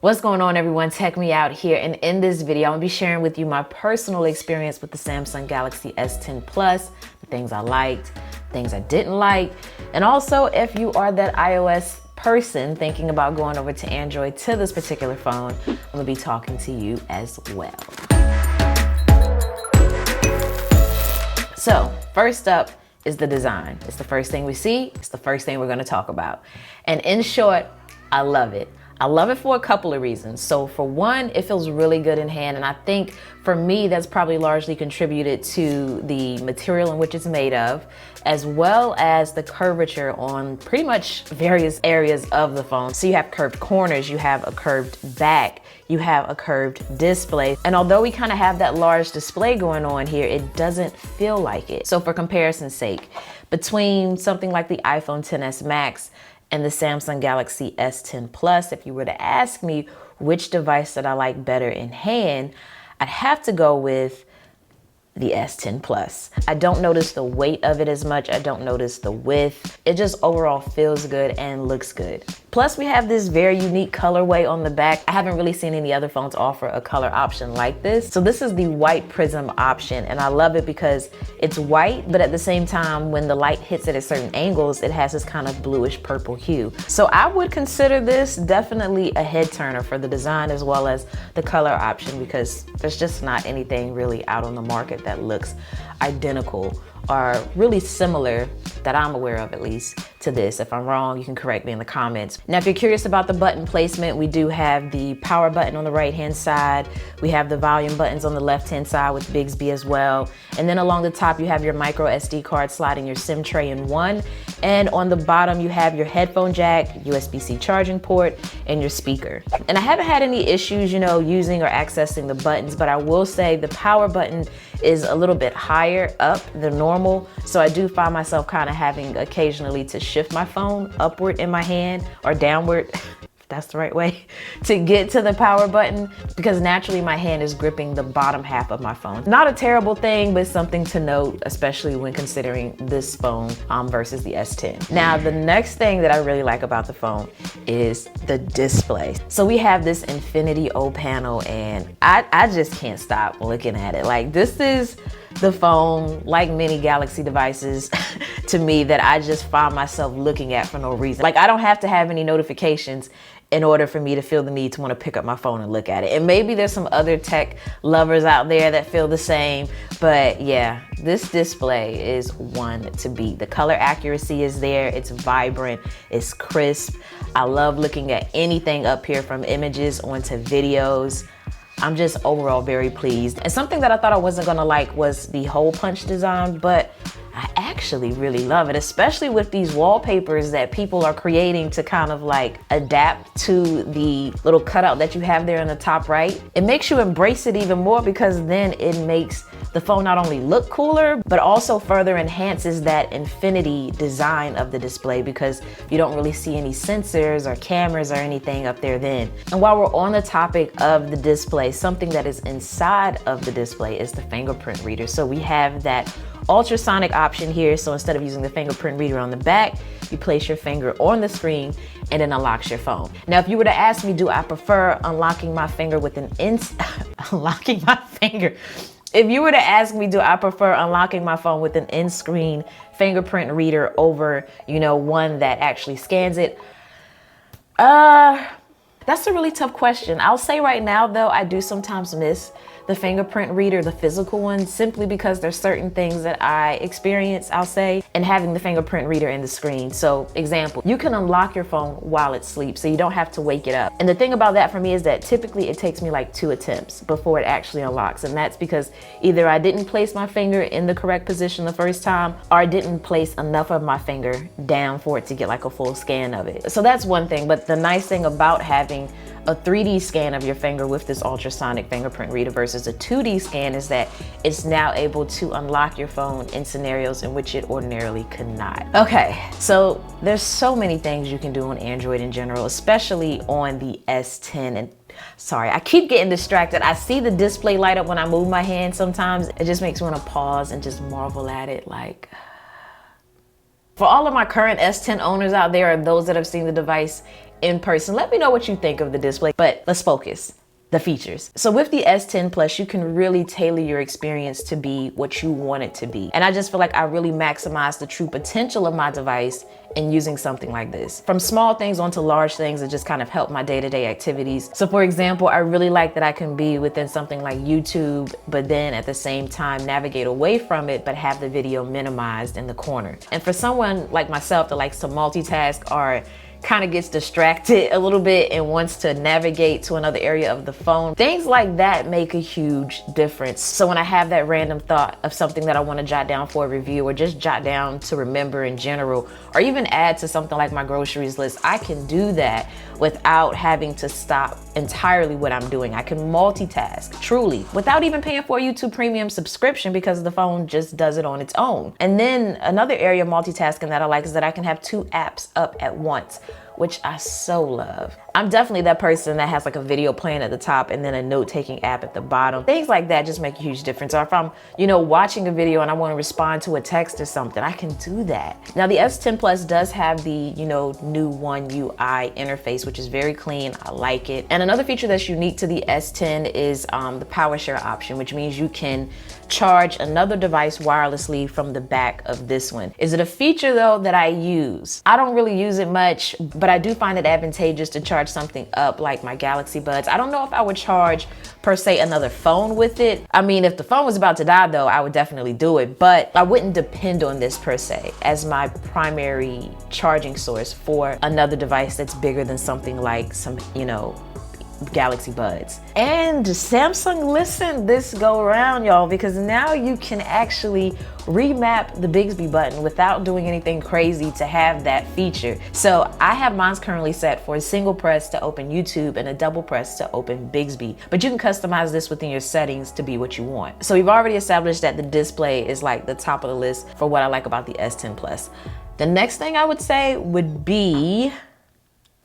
What's going on, everyone? Tech Me Out here, and in this video I'm gonna be sharing with you my personal experience with the Samsung Galaxy S10 Plus, the things I liked, things I didn't like, and also if you are that iOS person thinking about going over to Android to this particular phone, I'm gonna be talking to you as well. So first up is the design. It's the first thing we see, it's the first thing we're gonna talk about. And in short, I love it. I love it for a couple of reasons. So for one, it feels really good in hand. And I think for me, that's probably largely contributed to the material in which it's made of, as well as the curvature on pretty much various areas of the phone. So you have curved corners, you have a curved back, you have a curved display. And although we kind of have that large display going on here, it doesn't feel like it. So for comparison's sake, between something like the iPhone XS Max and the Samsung Galaxy S10 Plus, if you were to ask me which device that I like better in hand, I'd have to go with the S10 Plus. I don't notice the weight of it as much. I don't notice the width. It just overall feels good and looks good. Plus we have this very unique colorway on the back. I haven't really seen any other phones offer a color option like this. So this is the white prism option, and I love it because it's white, but at the same time, when the light hits it at certain angles, it has this kind of bluish purple hue. So I would consider this definitely a head turner for the design as well as the color option, because there's just not anything really out on the market that looks identical or really similar, that I'm aware of at least, to this. If I'm wrong, you can correct me in the comments. Now, if you're curious about the button placement, we do have the power button on the right-hand side. We have the volume buttons on the left-hand side with Bigsby as well. And then along the top, you have your micro SD card sliding your SIM tray in one. And on the bottom, you have your headphone jack, USB-C charging port, and your speaker. And I haven't had any issues, using or accessing the buttons, but I will say the power button is a little bit higher up than normal. So I do find myself kind of having occasionally to shift my phone upward in my hand, or downward, if that's the right way, to get to the power button, because naturally my hand is gripping the bottom half of my phone. Not a terrible thing, but something to note, especially when considering this phone versus the S10. Now, the next thing that I really like about the phone is the display. So we have this Infinity O panel, and I just can't stop looking at it. Like, this is the phone, like many Galaxy devices, to me, that I just find myself looking at for no reason. Like, I don't have to have any notifications in order for me to feel the need to want to pick up my phone and look at it. And maybe there's some other tech lovers out there that feel the same, but yeah, this display is one to beat. The color accuracy is there, it's vibrant, it's crisp. I love looking at anything up here, from images onto videos. I'm just overall very pleased. And something that I thought I wasn't gonna like was the hole punch design, but I actually really love it, especially with these wallpapers that people are creating to kind of like adapt to the little cutout that you have there in the top right. It makes you embrace it even more, because then it makes the phone not only look cooler, but also further enhances that infinity design of the display, because you don't really see any sensors or cameras or anything up there then. And while we're on the topic of the display, something that is inside of the display is the fingerprint reader. So we have that ultrasonic option here. So instead of using the fingerprint reader on the back, you place your finger on the screen and it unlocks your phone. Now, if you were to ask me, do I prefer unlocking my finger with an unlocking my finger? If you were to ask me, do I prefer unlocking my phone with an in-screen fingerprint reader over, one that actually scans it? That's a really tough question. I'll say right now, though, I do sometimes miss the fingerprint reader, the physical one, simply because there's certain things that I experience, I'll say, and having the fingerprint reader in the screen. So example, you can unlock your phone while it sleeps, so you don't have to wake it up. And the thing about that for me is that typically it takes me like 2 attempts before it actually unlocks. And that's because either I didn't place my finger in the correct position the first time, or I didn't place enough of my finger down for it to get like a full scan of it. So that's one thing. But the nice thing about having a 3D scan of your finger with this ultrasonic fingerprint reader versus a 2D scan is that it's now able to unlock your phone in scenarios in which it ordinarily could not. Okay, so there's so many things you can do on Android in general, especially on the S10. And sorry, I keep getting distracted. I see the display light up when I move my hand sometimes. It just makes me want to pause and just marvel at it, like. For all of my current S10 owners out there, or those that have seen the device in person. Let me know what you think of the display, but let's focus. The features. So with the S10 Plus, you can really tailor your experience to be what you want it to be. And I just feel like I really maximize the true potential of my device in using something like this. From small things onto large things that just kind of help my day-to-day activities. So for example, I really like that I can be within something like YouTube, but then at the same time navigate away from it, but have the video minimized in the corner. And for someone like myself that likes to multitask or kind of gets distracted a little bit and wants to navigate to another area of the phone, things like that make a huge difference. So when I have that random thought of something that I want to jot down for a review, or just jot down to remember in general, or even add to something like my groceries list, I can do that without having to stop entirely what I'm doing. I can multitask truly without even paying for a YouTube Premium subscription, because the phone just does it on its own. And then another area of multitasking that I like is that I can have 2 apps up at once, which I so love. I'm definitely that person that has like a video playing at the top and then a note-taking app at the bottom. Things like that just make a huge difference. Or if I'm, watching a video and I want to respond to a text or something, I can do that. Now the S10 Plus does have the, new One UI interface, which is very clean. I like it. And another feature that's unique to the S10 is the power share option, which means you can charge another device wirelessly from the back of this one. Is it a feature though that I use? I don't really use it much, but I do find it advantageous to charge something up like my Galaxy Buds. I don't know if I would charge per se another phone with it. I mean, if the phone was about to die though, I would definitely do it, but I wouldn't depend on this per se as my primary charging source for another device that's bigger than something like some, Galaxy Buds. And Samsung listened this go around, y'all, because now you can actually remap the Bigsby button without doing anything crazy to have that feature. So I have mine currently set for a single press to open YouTube and a double press to open Bigsby, but you can customize this within your settings to be what you want. So we've already established that the display is like the top of the list for what I like about the S10 Plus. The next thing I would say would be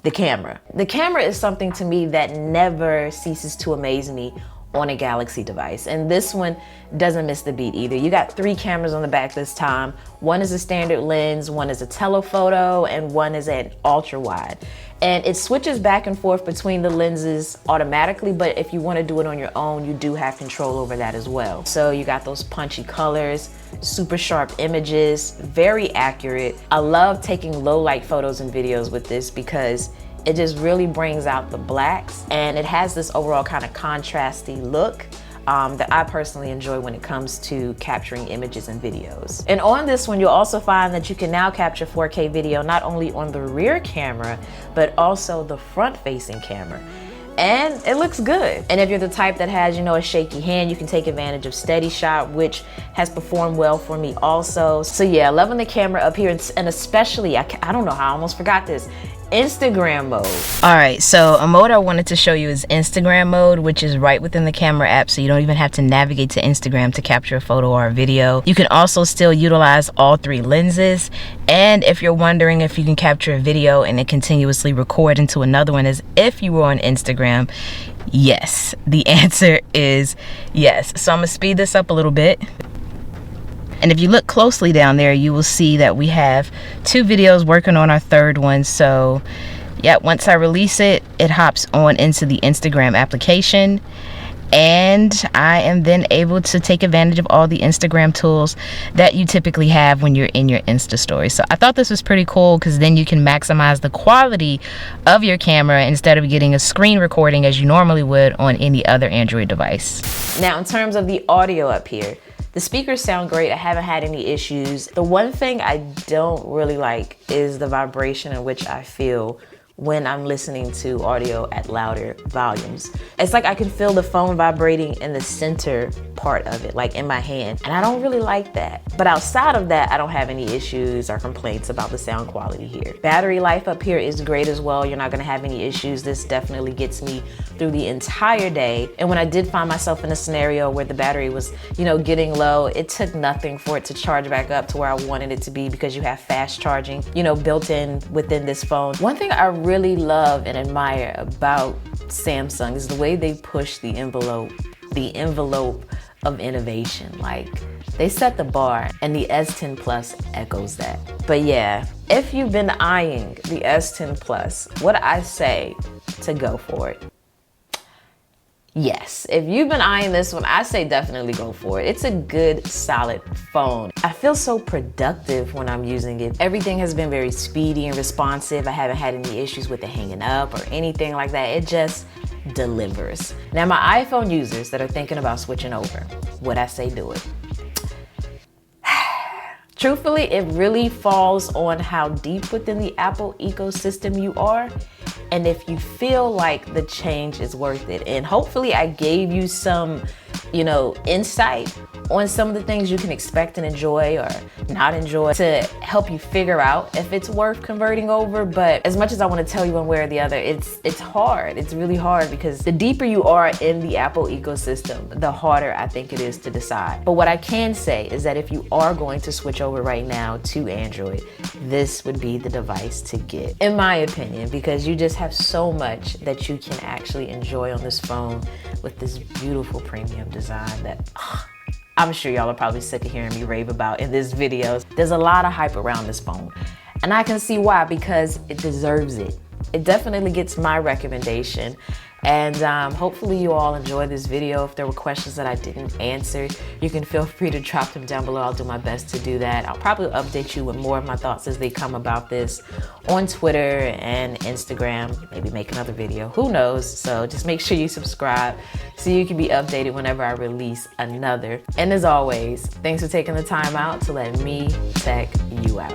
the camera. The camera is something to me that never ceases to amaze me on a Galaxy device. And this one doesn't miss the beat either. You got 3 cameras on the back this time. One is a standard lens, one is a telephoto, and one is an ultra wide. And it switches back and forth between the lenses automatically, but if you want to do it on your own, you do have control over that as well. So you got those punchy colors, super sharp images, very accurate. I love taking low light photos and videos with this because it just really brings out the blacks, and it has this overall kind of contrasty look that I personally enjoy when it comes to capturing images and videos. And on this one, you'll also find that you can now capture 4K video not only on the rear camera, but also the front-facing camera. And it looks good. And if you're the type that has, a shaky hand, you can take advantage of Steady Shot, which has performed well for me also. So yeah, loving the camera up here, and especially, I don't know how I almost forgot this, Instagram mode. All right, so a mode I wanted to show you is Instagram mode, which is right within the camera app, so you don't even have to navigate to Instagram to capture a photo or a video. You can also still utilize all 3 lenses, and if you're wondering if you can capture a video and then continuously record into another one as if you were on Instagram, yes, the answer is yes. So I'm gonna speed this up a little bit. And if you look closely down there, you will see that we have 2 videos working on our 3rd one. So yeah, once I release it, it hops on into the Instagram application. And I am then able to take advantage of all the Instagram tools that you typically have when you're in your Insta story. So I thought this was pretty cool because then you can maximize the quality of your camera instead of getting a screen recording as you normally would on any other Android device. Now, in terms of the audio up here, the speakers sound great. I haven't had any issues. The one thing I don't really like is the vibration in which I feel when I'm listening to audio at louder volumes. It's like I can feel the phone vibrating in the center part of it, like in my hand, and I don't really like that. But outside of that, I don't have any issues or complaints about the sound quality here. Battery life up here is great as well. You're not gonna have any issues. This definitely gets me through the entire day. And when I did find myself in a scenario where the battery was, getting low, it took nothing for it to charge back up to where I wanted it to be because you have fast charging, built in within this phone. One thing I really love and admire about Samsung is the way they push the envelope of innovation. Like, they set the bar, and the S10 Plus echoes that. But yeah, if you've been eyeing the S10 Plus, would I say to go for it? Yes, if you've been eyeing this one, I say definitely go for it. It's a good, solid phone. I feel so productive when I'm using it. Everything has been very speedy and responsive. I haven't had any issues with it hanging up or anything like that. It just delivers. Now, my iPhone users that are thinking about switching over, would I say do it? Truthfully, it really falls on how deep within the Apple ecosystem you are, and if you feel like the change is worth it. And hopefully I gave you some, insight on some of the things you can expect and enjoy or not enjoy to help you figure out if it's worth converting over. But as much as I want to tell you one way or the other, it's hard. It's really hard because the deeper you are in the Apple ecosystem, the harder I think it is to decide. But what I can say is that if you are going to switch over right now to Android, this would be the device to get, in my opinion, because you just have so much that you can actually enjoy on this phone with this beautiful premium design that I'm sure y'all are probably sick of hearing me rave about in this video. There's a lot of hype around this phone, and I can see why, because it deserves it. It definitely gets my recommendation. And hopefully you all enjoyed this video. If there were questions that I didn't answer, you can feel free to drop them down below. I'll do my best to do that. I'll probably update you with more of my thoughts as they come about this on Twitter and Instagram, maybe make another video, who knows? So just make sure you subscribe so you can be updated whenever I release another. And as always, thanks for taking the time out to let me tech you out.